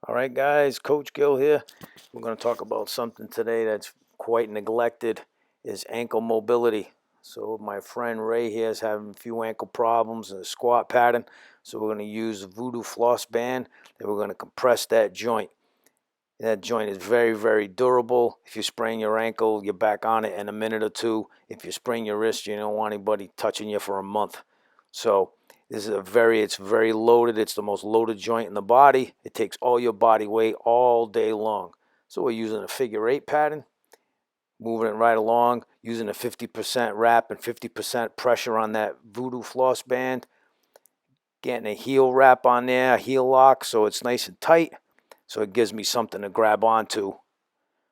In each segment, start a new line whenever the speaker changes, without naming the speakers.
All right, guys, Coach Gill here. We're going to talk about something today that's quite neglected, is ankle mobility. So my friend Ray here is having a few ankle problems in the squat pattern. So we're going to use a voodoo floss band and we're going to compress that joint. That joint is very, very durable. If you sprain your ankle, you're back on it in a minute or two. If you sprain your wrist, you don't want anybody touching you for a month. So this is it's very loaded. It's the most loaded joint in the body. It takes all your body weight all day long. So we're using a figure 8 pattern, moving it right along, using a 50% wrap and 50% pressure on that voodoo floss band, getting a heel wrap on there, a heel lock, so it's nice and tight. So it gives me something to grab onto.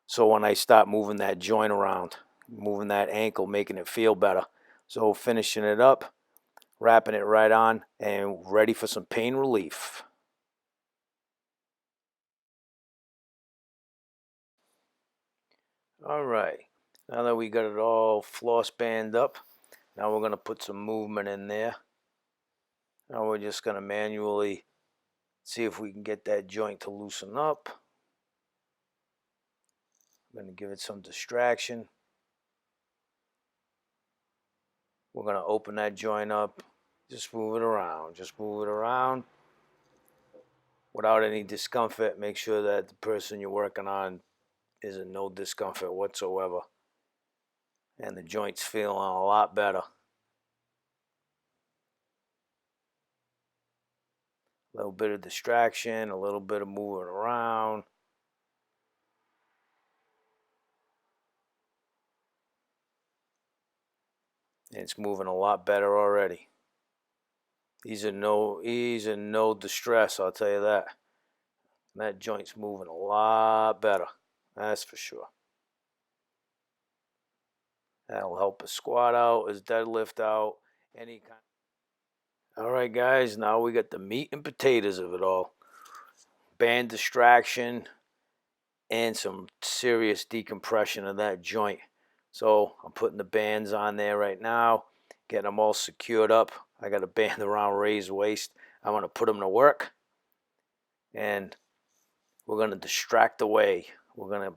So when I start moving that joint around, moving that ankle, making it feel better. So finishing it up, wrapping it right on, and ready for some pain relief. All right, now that we got it all floss band up, now we're going to put some movement in there. Now we're just going to manually see if we can get that joint to loosen up. I'm going to give it some distraction. We're going to open that joint up. Just move it around. Just move it around without any discomfort. Make sure that the person you're working on is in no discomfort whatsoever. And the joint's feeling a lot better. A little bit of distraction, a little bit of moving around. And it's moving a lot better already. He's in no distress, I'll tell you that. And that joint's moving a lot better. That's for sure. That'll help his squat out, his deadlift out, any kind. All right, guys, now we got the meat and potatoes of it all. Band distraction and some serious decompression of that joint. So I'm putting the bands on there right now, getting them all secured up. I got a band around Ray's waist. I'm going to put them to work, and we're going to distract away. We're going to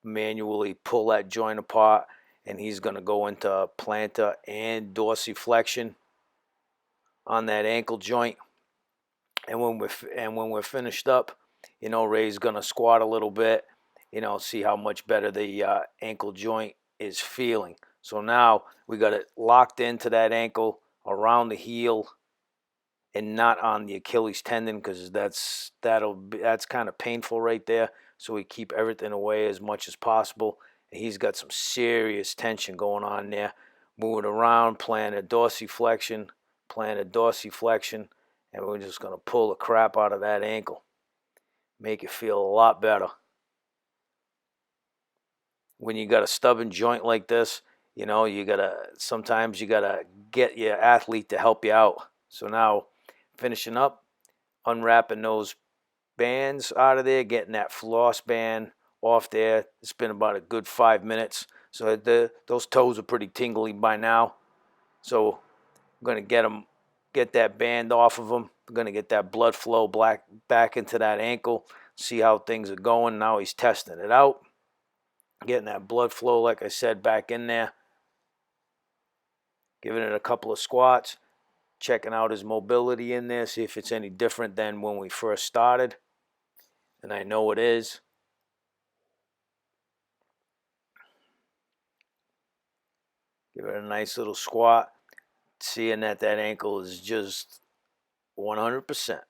manually pull that joint apart, and he's going to go into plantar and dorsiflexion on that ankle joint. And when we're finished up, Ray's going to squat a little bit, see how much better the ankle joint is feeling. So now we got it locked into that ankle around the heel and not on the Achilles tendon, because that's kind of painful right there. So we keep everything away as much as possible. And he's got some serious tension going on there. Moving around, plantar dorsiflexion, and we're just going to pull the crap out of that ankle. Make it feel a lot better. When you got a stubborn joint like this, sometimes you gotta get your athlete to help you out. So now, finishing up, unwrapping those bands out of there, getting that floss band off there. It's been about a good 5 minutes. So those toes are pretty tingly by now. So I'm gonna get that band off of them. I'm gonna get that blood flow back into that ankle. See how things are going. Now he's testing it out. Getting that blood flow, like I said, back in there. Giving it a couple of squats. Checking out his mobility in there. See if it's any different than when we first started. And I know it is. Give it a nice little squat. Seeing that ankle is just 100%.